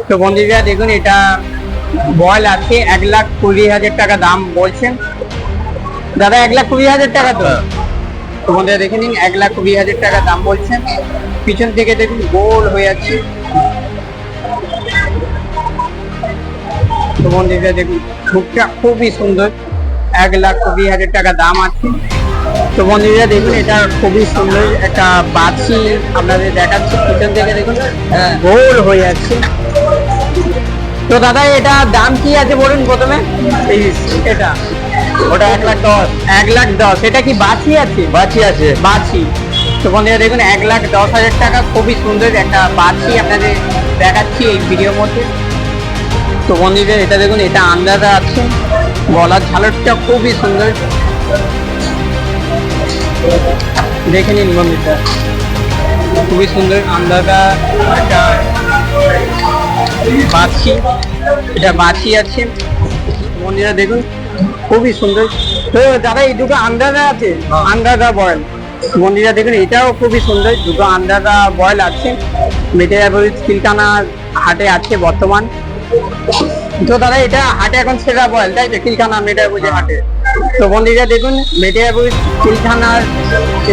তো বন্ধুরা দেখুন এটা বল আছে 1,20,000 টাকা দাম বলছেন দাদা। 1,20,000 টাকা তো বন্ধুরা দেখে নিন, 1,20,000 টাকা দাম বলছেন। পিছন থেকে দেখুন গোল হয়ে আছে। তো বন্ধুরা দেখুন ঝুঁকটা খুবই সুন্দর, 1,20,000 টাকা দাম আছে। তো বন্ধুরা দেখুন এটা খুবই সুন্দর একটা বাছি আপনাদের দেখাচ্ছি। পিছন থেকে দেখুন গোল হয়ে যাচ্ছে। তো দাদা এটা দাম কি আছে বলুন প্রথমে। এটা ওটা 1,10,000। 1,10,000। এটা কি বাছি আছে? বাচ্চি আছে। বাছি। তো বন্ধুরা দেখুন 1,10,000 টাকা খুবই সুন্দর একটা বাছি আপনাদের দেখাচ্ছি এই ভিডিওর মধ্যে। তো বন্ধুরা এটা দেখুন এটা আন্দাজা আছে, গলার ঝালরটা খুবই সুন্দর, দেখে নিন বন্ধুরা খুবই সুন্দর আন্দাজা একটা বাছি। এটা বাছি আছে বন্ধুরা দেখুন খুবই সুন্দর। তো দাদা এই দুটো আন্দাজা আছে, আন্দাজা বয়েল বন্ধুরা দেখুন এটাও খুবই সুন্দর, দুটো আন্দাজা বয়েল আছে। মেটেরিয়াল কিলকানা হাটে আছে বর্তমান। তো দাদা এটা হাটে এখন সেরা বয়েল তাই তো, কিলকানা মেটেরিয়াল হাটে। তো বন্ধুরা দেখুন মেটেরিয়াল কিলকানার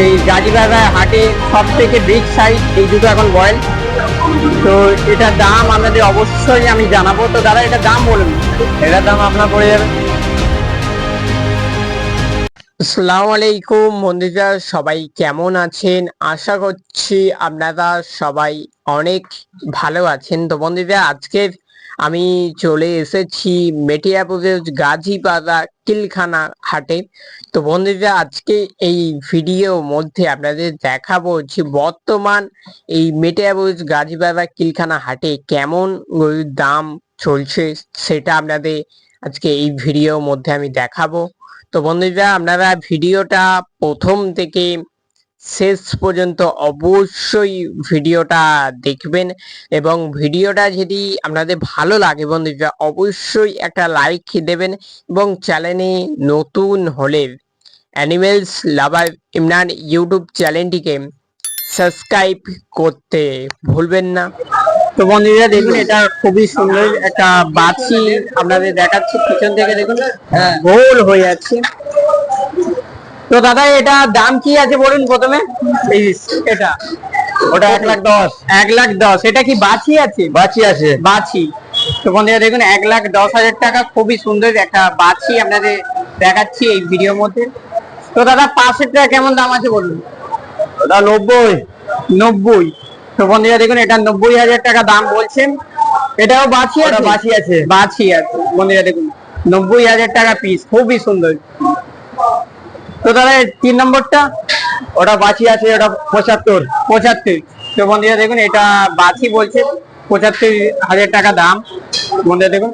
এই গাজীবাজার হাটে সব থেকে বিগ সাইজ এই দুটো এখন বয়েল। তো এটার দাম আপনাদের অবশ্যই আমি জানাবো। তো দাদা এটার দাম বলুন। এটার দাম আপনার পড়ে যাবে। আসসালামু আলাইকুম বন্ধুরা, সবাই কেমন আছেন? আশা করছি আপনারা সবাই অনেক ভালো আছেন। তো বন্ধুরা আজকের আমি চলে এসেছি মেটিয়াপুরের গাজীবাজার কিলখানা হাটে। তো বন্ধুরা আজকে এই ভিডিওর মধ্যে আপনাদের দেখাবো যে বর্তমান এই মেটিয়াপুর গাজীবাজার কিলখানা হাটে কেমন গরুর দাম চলছে সেটা আপনাদের আজকে এই ভিডিওর মধ্যে আমি দেখাবো। তো বন্ধুরা আপনারা ভিডিওটা প্রথম থেকে শেষ পর্যন্ত অবশ্যই ভিডিওটা দেখবেন, এবং ভিডিওটা যদি আপনাদের ভালো লাগে বন্ধুরা অবশ্যই একটা লাইক দেবেন, এবং চ্যানেলে নতুন হলে অ্যানিমেলস লাভার ইমরান ইউটিউব চ্যানেলটিকে সাবস্ক্রাইব করতে ভুলবেন না। তো বন্ধুরা দেখুন এটা খুবই সুন্দর একটা বাছি আপনাদের দেখাচ্ছি। পিছন থেকে দেখুন গোল হয়ে যাচ্ছে। তো দাদা এটা দাম কি আছে বলুন প্রথমে। এটা ওটা 1,10,000। 1,10,000। এটা কি বাছি আছে? বাচ্চি আছে। বাছি। তো বন্ধুরা দেখুন 1,10,000 টাকা খুবই সুন্দর একটা বাছি আপনাদের দেখাচ্ছি এই ভিডিওর মধ্যে। তো দাদা পাশেরটা কেমন দাম আছে বলুন। ওটা 90। 90। তো বন্ধুরা দেখুন এটা 90,000 টাকা দাম বলছেন। এটাও বাছি আছে? বাচ্চি আছে। বাছি আছে বন্ধুরা দেখুন 90,000 টাকা পিস, খুবই সুন্দর। তো দাদা 3 নম্বরটা ওটা বাচ্চি আছে, ওটা 75। 75। তো বন্ধুরা দেখুন এটা বাছি বলছে 75,000 টাকা দাম। বন্ধুরা দেখুন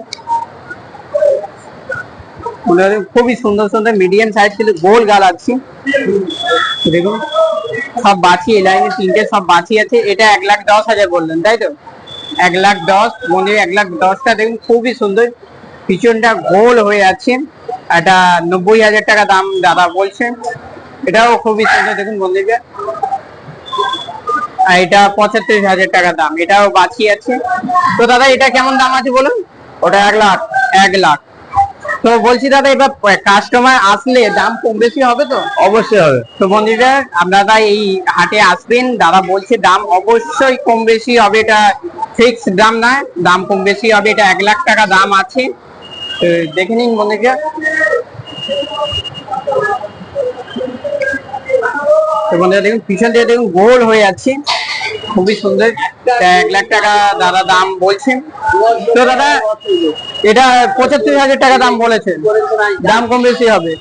খুবই সুন্দর সুন্দর মিডিয়াম সাইজ কিন্তু গোল গাল আছে। দেখুন সব বাছি এই লাইনে তিনটে সব বাছি আছে। এটা 1,10,000 বললেন তাই তো? 1,10,000 বন্ধুরা 1,10,000টা দেখুন খুবই সুন্দর, পিছনটা গোল হয়ে আছে। এটা 90,000 টাকা দাম দাদা বলছেন। এটাও খুবই সুন্দর দেখুন বন্ধুরা। আর এটা 75,000 টাকা দাম, এটাও বাছি আছে। তো দাদা এটা কেমন দাম আছে বলুন। ওটা 1,00,000। 1,00,000। তো বলছি দাদা এবার কাস্টমার আসলে দাম কম বেশি হবে তো? অবশ্যই হবে। তো বন্ধুরা আপনারা এই হাটে আসবেন, দাদা বলছে দাম অবশ্যই কম বেশি হবে, এটা ফিক্স দাম না, দাম কম বেশি হবে। এটা 1,00,000 টাকা দাম আছে। তো দেখে নিন বন্ধুরা। তো বন্ধুরা দেখুন পিছন দিয়ে দেখুন গোল হয়ে যাচ্ছে, খুবই সুন্দর। 1,00,000 টাকা দাদা দাম বলছেন। তো দাদা এটা 75,000 টাকা দাম বলেছেন, দাম কম বেশি হবে।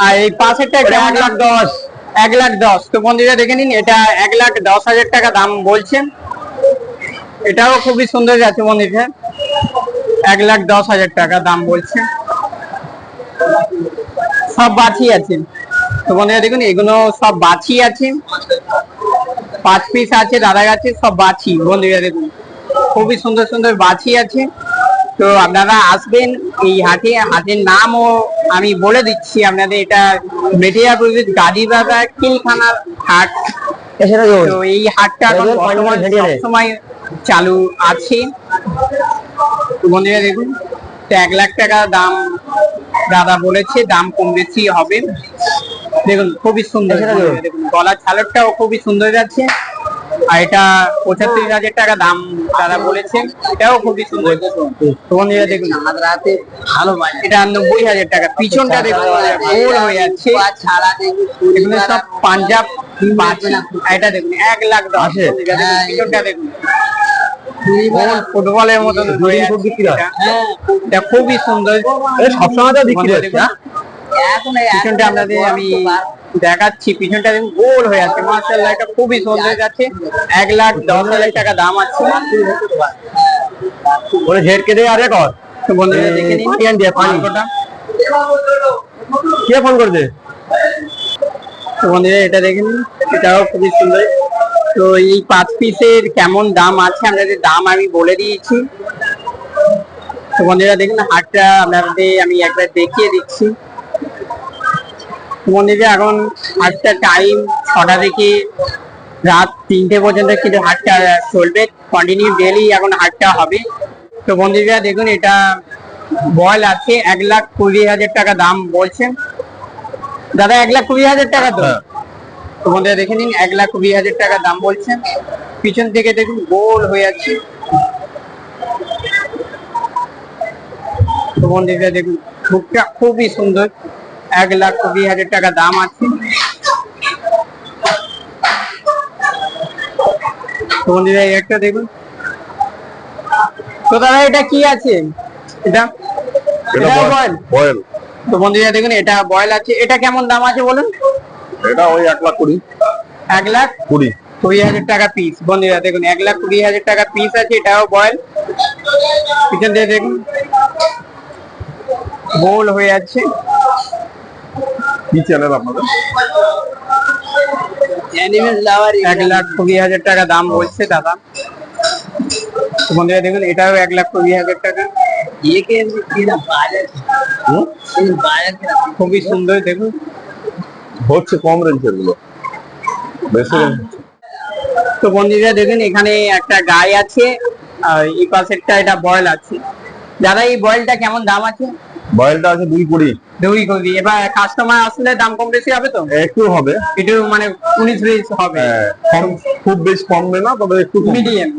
আর এই পাশেরটা 1,10,000। 1,10,000। তো বন্ধুরা দেখে নিন এটা 1,10,000 টাকা দাম বলছেন। এটাও খুবই সুন্দর আছে বন্ধুরা, 1,10,000 টাকা দাম বলছেন। সব বাছি আছে। তো বন্ধুরা দেখুন এগুলো সব বাছি আছে, 5 পিস আছে দাদা কাছে, সব বাছি বন্ধুরা দেখুন খুবই সুন্দর সুন্দর বাছি আছে। তো আপনারা আসবেন এই হাটে, হাটের নামও আমি বলে দিচ্ছি আপনাদের, এটা মেটিয়াপুর গাজীবাজার কিলখানার হাট। তো এই হাটটা এখন বর্তমানে সবসময় চালু আছে। তো বন্ধুরা দেখুন, তো 1 লাখ টাকা দাম দাদা বলেছে, দাম কম বেশি হবে। দেখুন খুবই সুন্দর, দেখুন গলার ছালটাও খুবই সুন্দর যাচ্ছে। আর এটা 75,000 টাকা দাম দাদা বলেছেন, এটাও খুবই সুন্দর। তো বন্ধুরা দেখুন রাতে ভালো এটা 90,000 টাকা। পিছনটা দেখুন গোল হয়ে যাচ্ছে, এগুলো সব পাঞ্জাব বাছি। আর এটা দেখুন 1,10,000। পিছনটা দেখুন ফুটবলের মতন হয়ে যাচ্ছে। এটা খুবই সুন্দর, সবসময় তো বিক্রি হচ্ছে। পিছনটা আপনাদের আমি দেখাচ্ছি। পিছনটা দেখুন গোল হয়ে আছে, মাশাআল্লাহ এটা খুবই সুন্দর যাচ্ছে। 1,10,000 টাকা দাম আছে। ওরে ঝেড়কে দে আরে কর। তো বন্ধুরা দেখে নিন পাঁচশোটা। কে ফোন করছে? তো বন্ধুরা এটা দেখে নিন, এটাও খুবই সুন্দর। তো এই 5 পিসের কেমন দাম আছে আপনাদের দাম আমি বলে দিয়েছি। তো বন্ধুরা দেখুন হাটটা আপনাদের আমি একবার দেখিয়ে দিচ্ছি। বন্ধুরা এখন হাটটা টাইম 6টা থেকে রাত 3টে পর্যন্ত কিন্তু হাটটা চলবে, কন্টিনিউ ডেলি এখন হাটটা হবে। তো বন্ধুরা দেখুন এটা বয়েল আছে, 1,20,000 টাকা দাম বলছেন দাদা। 1,20,000 টাকা তো। তো বন্ধুরা দেখে নিন 1,20,000 টাকা দাম বলছেন। পিছন থেকে দেখুন গোল হয়ে আছে। তো বন্ধুরা দেখুন মুখটা খুবই সুন্দর, 1,20,000 টাকা দাম আছে। তো বন্ধুরা একটা দেখুন। তো দাদা এটা কি আছে? এটা বয়েল। তো বন্ধুরা দেখুন এটা বয়েল আছে। এটা কেমন দাম আছে বলুন? এটা ওই 1,20,000। 1,20,000 টাকা পিস। বন্ধুরা দেখুন 1,20,000 টাকা পিস আছে, এটাও বয়েল। পিছন দিয়ে দেখুন গোল হয়ে যাচ্ছে। কি চ্যানেল আপনাদের? 1,20,000 টাকা দাম বলছে দাদা। তো বন্ধুরা দেখুন এটাও 1,20,000 টাকা। খুবই সুন্দর দেখুন, হচ্ছে কম রেঞ্জের গুলো, বেশি রেঞ্জ। তো বন্ধুরা দেখুন এখানে একটা গায়ে আছে, আর এই পাশেরটা এটা বয়েল আছে। দাদা এই বয়েলটা কেমন দাম আছে? বয়েলটা আছে 2,20,000। 2,20,000। এবার কাস্টমার আসলে দাম কম বেশি হবে তো? একটু হবে, একটু মানে 19-20 হবে। খুব বেশি কমবে না, তবে একটু মিডিয়াম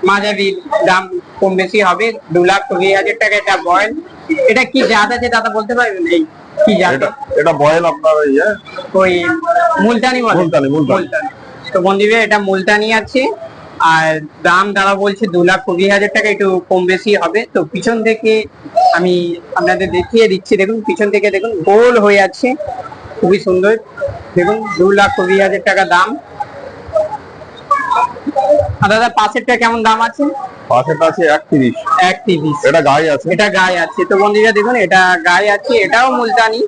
মাঝারি দাম কম বেশি হবে। 2,20,000 টাকা এটা বয়েল। এটা কি জাত আছে দাদা বলতে পারবেন? এই কি জাত? এটা বয়েল আপনার ওই মুলতানি বলে? মুলতানি। তো বন্ধুরা এটা মুলতানি আছে। আর দাম দাদা বলছে 2,20,000 টাকা, একটু কম বেশি হবে। তো পিছন থেকে আমি আপনাদের দেখিয়ে দিচ্ছি। দেখুন পিছন থেকে দেখুন গোল হয়ে আছে, খুবই সুন্দর। দেখুন 2,20,000 টাকা দাম। আর দাদা পাশেরটা কেমন দাম আছে? পাশেরটা আছে 1,30,000। 1,30,000। এটা গায়ে আছে। এটা গায়ে আছে। তো বন্ধুরা দেখুন এটা গায়ে আছে, এটাও মুলতানি,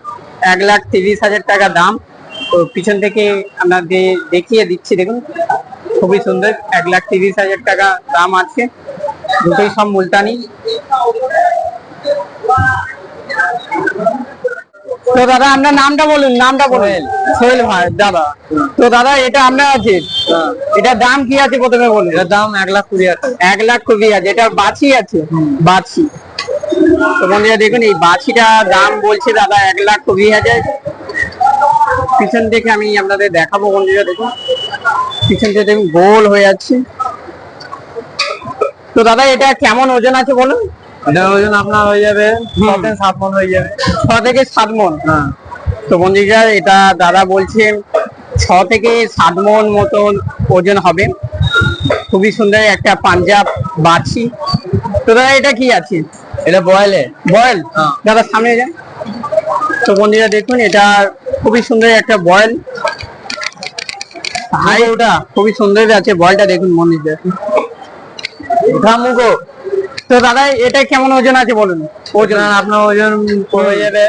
1,30,000 টাকা দাম। তো পিছন থেকে আপনাদের দেখিয়ে দিচ্ছি। দেখুন খুবই সুন্দর, 1,30,000 টাকা দাম আছে। দুটোই সব মুলতানি। তো দাদা আপনার নামটা বলুন, নামটা বলুন। সোহেল ভাই দাদা। তো দাদা এটা আপনার আছে, এটার দাম কি আছে প্রথমে বলুন? এটার দাম 1,20,000। 1,20,000। এটা বাছি আছে, বাছি। তো বন্ধুরা দেখুন এই বাছিটা দাম বলছে দাদা 1,20,000। পিছন থেকে আমি আপনাদের দেখাবো। বন্ধুরা দেখুন পিছন থেকে দেখুন গোল হয়ে যাচ্ছে। তো দাদা এটা কেমন ওজন আছে বলুন? এটা ওজন আপনার হয়ে যাবে 6 থেকে 7 মণ হয়ে যাবে। 6 থেকে 7 মণ। হ্যাঁ। তো বন্ধুরা এটা দাদা বলছেন 6 থেকে 7 মণ মতন ওজন হবে। খুবই সুন্দর একটা পাঞ্জাব বাছি। তো দাদা এটা কি আছে? এটা বয়েল। দাদা সামনে যান। তো বন্ধুরা দেখুন এটা খুবই সুন্দর একটা বয়েল। হাই ওটা খুবই সুন্দর আছে বয়েলটা। দেখুন বন্ধুরা মুখো। তো দাদা এটা কেমন ওজন আছে বলুন? ওজন আপনার ওজন হয়ে যাবে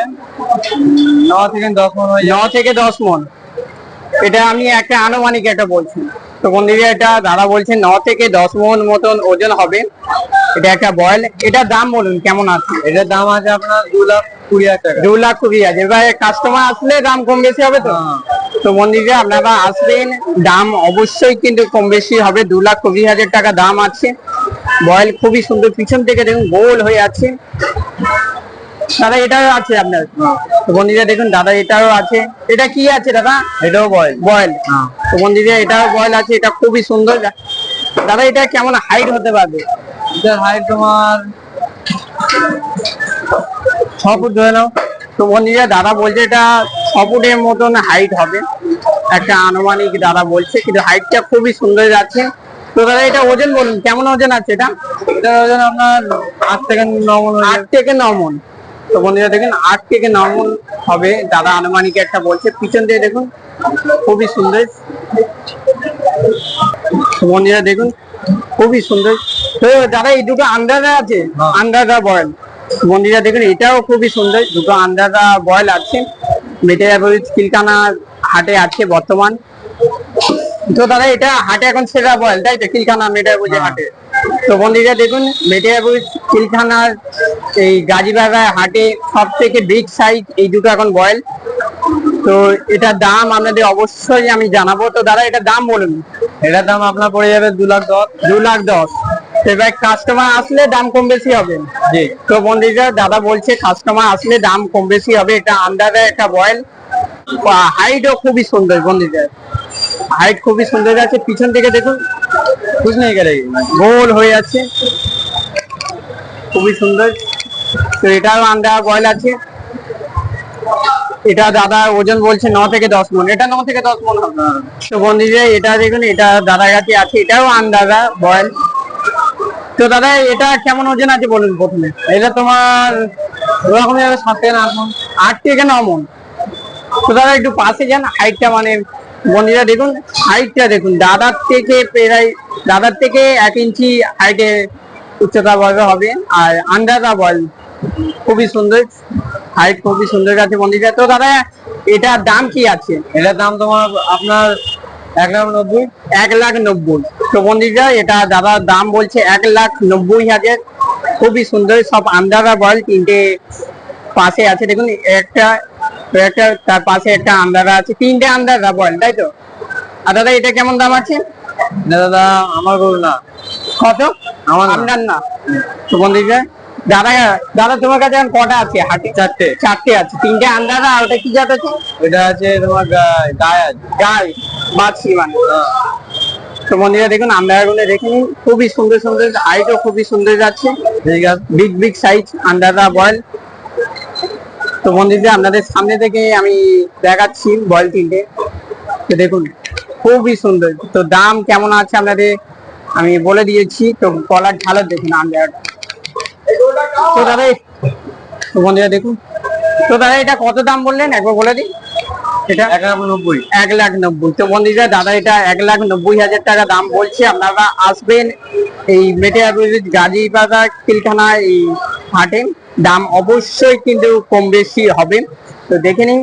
9 থেকে 10 মণ। 9 থেকে 10 মণ। এটা আমি একটা আনুমানিক একটা বলছি। তো বন্ধুরা এটা দাদা বলছেন 9 থেকে 10 মণ মতন ওজন হবে। এটা একটা বয়েল। এটার দাম বলুন কেমন আছে? এটার দাম আছে আপনার 2,20,000 টাকা। 2,20,000। এবার কাস্টমার আসলে দাম কম বেশি হবে তো? তো বন্ধুরা আপনারা আসবেন, দাম অবশ্যই কিন্তু কম বেশি হবে। 2,20,000 টাকা দাম আছে। বয়েল খুবই সুন্দর, পিছন থেকে দেখুন গোল হয়ে আছে। দাদা এটাও আছে আপনার, তো বন্ধুরা দেখুন দাদা এটাও আছে। এটা কি আছে দাদা? এটাও বয়েল। বয়েল, তো বন্ধুরা এটাও বয়েল আছে, এটা খুবই সুন্দর। দাদা এটা কেমন হাইট হতে পারবে? এটার হাইট তোমার 6 ফুট ধরে নাও। তো বন্ধুরা দাদা বলছে এটা 6 ফুটের মতন হাইট হবে, একটা আনুমানিক দাদা বলছে, কিন্তু হাইটটা খুবই সুন্দর আছে। তো দাদা এটা ওজন বলুন, কেমন ওজন আছে এটা? এটার ওজন আপনার 8 থেকে 9 মণ। 8 থেকে 9 মণ। তো বন্ধুরা দেখুন 8 থেকে 9 মণ হবে, দাদা আনুমানিক একটা বলছে। পিছন দিয়ে দেখুন খুবই সুন্দর। তো বন্ধুরা দেখুন খুবই সুন্দর। তো দাদা এই দুটো আন্ডাররা আছে, আন্ডাররা বয়েল। বন্ধুরা দেখুন এটাও খুবই সুন্দর, দুটো আন্ডাররা বয়েল আছে। মেটেরিয়াল কিলকানা হাটে আছে বর্তমান। তো দাদা এটা হাটে এখন সেরা বয়েল, তাই তো? কিলকানা মেটেরিয়াল হাটে। তো বন্ধুরা দেখুন মেটেরিয়াল কিলকানার এই গাজীবাগা হাটে সব থেকে বিগ সাইজ এই দুটো এখন বয়েল। তো এটার দাম আপনাদের অবশ্যই আমি জানাবো। তো দাদা এটার দাম বলুন। এটার দাম আপনার পড়ে যাবে 2,10,000। 2,10,000। এবার কাস্টমার আসলে দাম কম বেশি হবে। জি। তো বন্ধুরা দাদা বলছে কাস্টমার আসলে দাম কম বেশি হবে। এটা আন্ডারে একটা বয়েল, হাইটও খুবই সুন্দর। বন্ধুরা হাইট খুবই সুন্দর আছে, পিছন থেকে দেখুন कुछ नहीं करेगी। গোল হয়ে আছে, খুবই সুন্দর। তো এটাও আন্ডার বয়েল আছে। এটা দাদা ওজন বলছে 9 থেকে 10 মণ। এটা 9 থেকে 10 মণ হবে। তো বন্ধুরা এটা দেখুন, এটা দাদার কাছে আছে, এটাও আন্ডারা বয়েল। তো দাদা এটা কেমন ওজন আছে বলুন প্রথমে। এটা তোমার ওরকম যাবে 7 থেকে 8 মণ। 8 থেকে 9 মণ। তো দাদা একটু পাশে যান, হাইটটা মানে বন্ধুরা দেখুন হাইটটা দেখুন, দাদার থেকে প্রায় 1 ইঞ্চি হাইটে উচ্চতা বলবে হবে। আর আন্ডাররা বল খুবই সুন্দর, হাইট খুবই সুন্দর আছে বন্ধুরা। তো দাদা এটার দাম কি আছে? এটার দাম তোমার আপনার 1,90,000। 1,90,000। তো বন্ধুরা এটা দাদার দাম বলছে 1,90,000। খুবই সুন্দর, সব আন্ডাররা বল। তিনটে পাশে আছে দেখুন, একটা একটা তার পাশে একটা আন্ডারা আছে, 3টে আন্ডাররা বল, তাই তো? আর দাদা এটা কেমন দাম আছে? না দাদা আমার গরু না। কত? আমার না। আপনার না। তো বন্ধুরা দাদা দাদা তোমার কাছে এখন কটা আছে হাটে? 4টে। 4টে আছে, 3টে আন্ডাররা। আর ওটা কি জাত আছে? এটা আছে তোমার গায়ে আছে। গাই বাচ্চি মানে। তো বন্ধুরা দেখুন আন্ডার গুলো দেখে নিন, খুবই সুন্দর সুন্দর, হাইটও খুবই সুন্দর যাচ্ছে। ঠিক আছে। বিগ বিগ সাইজ আন্ডাররা বয়েল। তো বন্ধুরা আপনাদের সামনে থেকে আমি দেখাচ্ছি বয়েল 3টে। তো দেখুন খুবই সুন্দর। তো দাম কেমন আছে আপনাদের আমি বলে দিয়েছি। তো কলার ঝালর দেখুন আন্ডার। তো দাদা তো বন্ধুরা দেখুন, তো দাদা এটা কত দাম বললেন একবার বলে দিন। এটা 1,90,000। 1,90,000। তো বন্ধুরা দাদা এটা 1,90,000 টাকা দাম বলছে। আপনারা আসবেন এই মেটেরিয়াল গাজীবাগা কিলখানা এই হাটে, দাম অবশ্যই কিন্তু কম বেশি হবে। তো দেখে নিন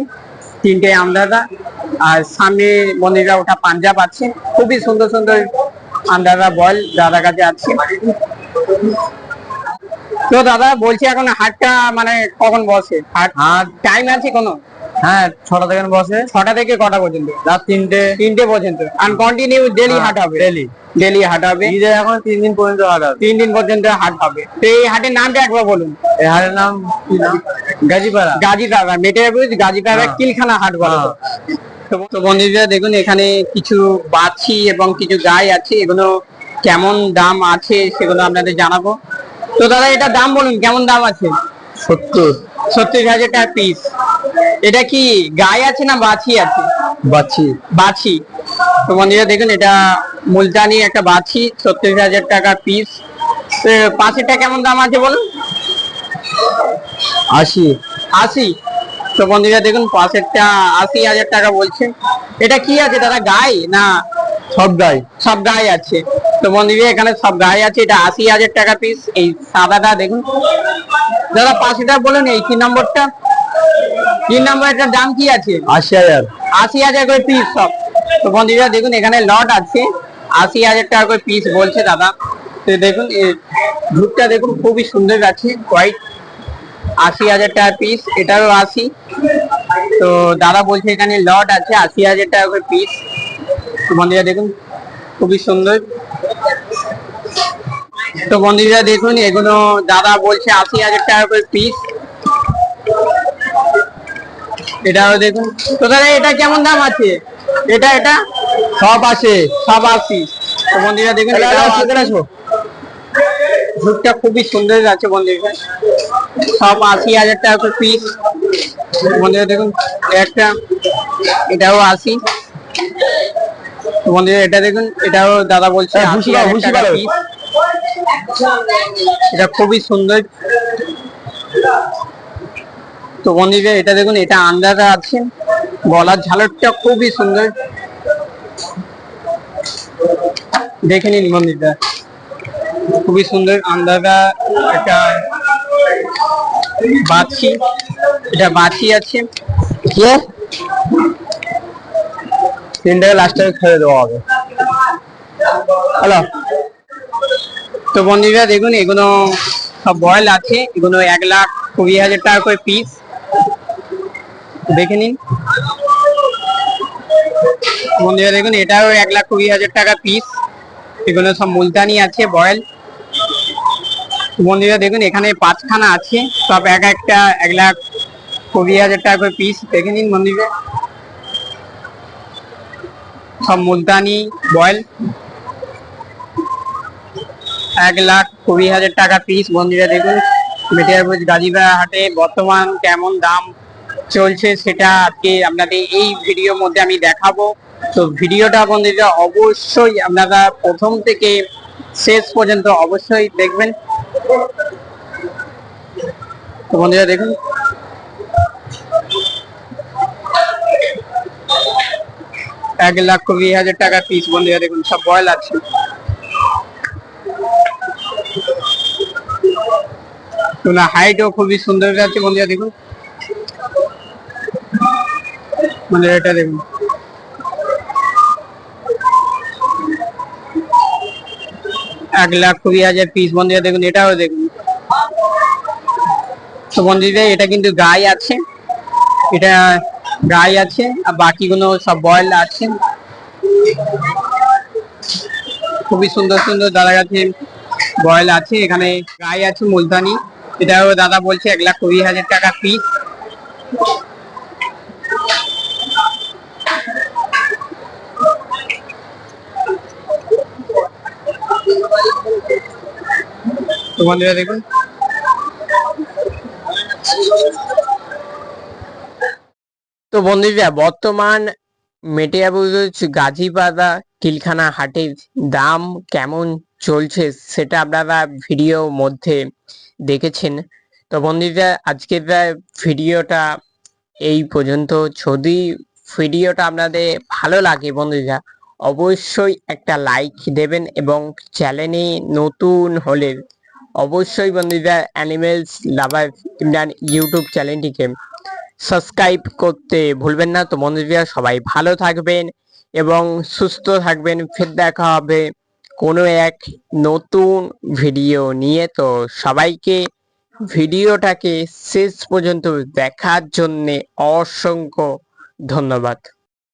3টে আন্ডাররা। আর সামনে বন্ধুরা ওটা পাঞ্জাব আছে, খুবই সুন্দর সুন্দর আন্ডাররা বয়েল দাদার কাছে আছে। তো দাদা বলছি এখন হাটটা মানে কখন বসে? হাট টাইম আছে কোনো? হ্যাঁ 6টা থেকে বসে। 6টা থেকে কটা পর্যন্ত? রাত 3টে। 3টে পর্যন্ত। আর কন্টিনিউ ডেলি হাট হবে? ডেলি। ডেলি হাট হবে। ঈদের এখন 3 দিন পর্যন্ত হাট হবে। 3 দিন পর্যন্ত হাট হবে। তো এই হাটের নামটা একবার বলুন। এই হাটের নাম কি নাম? গাজীপাড়া। গাজীপাড়া মেটেরিয়াল গাজীপাড়া কিলখানা হাট বলে। তো বন্ধুরা দেখুন এখানে কিছু বাছি এবং কিছু গাই আছে, এগুলো কেমন দাম আছে সেগুলো আপনাদের জানাবো। তো দাদা এটা দাম বলুন, কেমন দাম আছে? 70,000 টাকা পিস। এটা কি গাই আছে না বাছি আছে? বাচ্চি। বাছি। তো বন্ধুরা দেখুন এটা মুলতানি একটা বাছি, 70,000 টাকা পিস। পাশেরটা কেমন দাম আছে বলুন? 80। 80। তো বন্ধুরা দেখুন পাশেরটা 80,000 টাকা বলছে। এটা কি আছে দাদা, গাই না? সব গাই। সব গাই আছে। তো বন্ধুরা এখানে সব গাই আছে, এটা 80,000 টাকা পিস। এই সাদাটা দেখুন দাদা। পাশেটা বলুন এই 3 নম্বরটা। 3 নম্বরটার দাম কি আছে? 80,000। 80,000 করে পিস সব। তো বন্ধুরা দেখুন এখানে লট আছে, 80,000 টাকা করে পিস বলছে দাদা। তো দেখুন ধূপটা দেখুন খুবই সুন্দর আছে, হোয়াইট। 80,000 টাকা পিস, এটারও 80। তো দাদা বলছে এখানে লট আছে 80,000 টাকা করে পিস। তো বন্ধুরা দেখুন খুবই সুন্দর। তো বন্ধুরা দেখুন এগুলো দাদা বলছে 80,000 টাকা করে পিস। এটাও দেখুন। তো দাদা এটা কেমন দাম আছে? এটা এটা সব আছে। সব 80। তো বন্ধুরা দেখুন এটাও 80। ঝুঁকটা খুবই সুন্দর আছে বন্ধুরা, সব 80,000 টাকা করে পিস। বন্ধুরা দেখুন একটা, এটাও 80। বন্ধুরা এটা দেখুন, এটাও দাদা বলছে 80,000 টাকা পিস। এটা খুবই সুন্দর। তো বন্ধুরা এটা দেখুন, এটা আন্ডারে আছে, গলার ঝালরটা খুবই সুন্দর, দেখে নিন বন্ধুরা, খুবই সুন্দর আন্ডারা। এটা বাছি, এটা বাছি আছে, তিনটাকে লাস্টে ছেড়ে দেওয়া হবে। হ্যালো। তো বন্ধুরা দেখুন এগুলো সব বয়েল আছে, এগুলো 1,20,000 টাকা করে পিস, দেখে নিন বন্ধুরা। দেখুন এটাও 1,20,000 টাকা পিস, এগুলো সব মুলতানি আছে বয়েল। বন্ধুরা দেখুন এখানে 5খানা আছে, সব একটা 1,20,000 টাকা করে পিস, দেখে নিন বন্ধুরা, সব মুলতানি বয়েল, 1,20,000 টাকা পিস। বন্ধুরা দেখুন মেটিয়ারপুর গাজীপাড়া হাটে বর্তমান কেমন দাম চলছে সেটা আজকে আপনাদের এই ভিডিওর মধ্যে আমি দেখাবো। তো ভিডিওটা বন্ধুরা অবশ্যই আপনারা প্রথম থেকে শেষ পর্যন্ত অবশ্যই দেখবেন। তো বন্ধুরা দেখুন এক লাখ 20,000 টাকা পিস। বন্ধুরা দেখুন সব বয়েল আছে। হাইটও খুবই সুন্দর আছে বন্ধুরা দেখুন। বন্ধুরা এটা দেখুন, 1,20,000 পিস। বন্ধুরা দেখুন এটাও দেখুন। তো বন্ধুরা এটা কিন্তু গায়ে আছে, এটা গায়ে আছে, আর বাকিগুলো সব বয়েল আছে। খুবই সুন্দর সুন্দর দাদা কাছে বয়েল আছে, এখানে গায়ে আছে মুলতানি, এটাও দাদা বলছে 1,20,000 টাকা পিস। তো বন্ধুরা দেখুন। তো বন্ধুরা বর্তমান মেটিয়াবুজ গাজীপাড়া কিলখানা হাটের দাম কেমন চলছে সেটা আপনারা ভিডিও মধ্যে দেখেছেন। তো বন্ধুরা আজকের ভিডিওটা এই পর্যন্ত। যদি ভিডিওটা আপনাদের ভালো লাগে বন্ধুরা অবশ্যই একটা লাইক দেবেন, এবং চ্যানেলে নতুন হলে অবশ্যই বন্ধুরা অ্যানিমেলস লাভার ইন্ডিয়ান ইউটিউব চ্যানেলটিকে সাবস্ক্রাইব করতে ভুলবেন না। তো বন্ধুরা সবাই ভালো থাকবেন এবং সুস্থ থাকবেন, ফের দেখা হবে কোনো এক নতুন ভিডিও নিয়ে। তো সবাইকে ভিডিওটাকে শেষ পর্যন্ত দেখার জন্যে অসংখ্য ধন্যবাদ।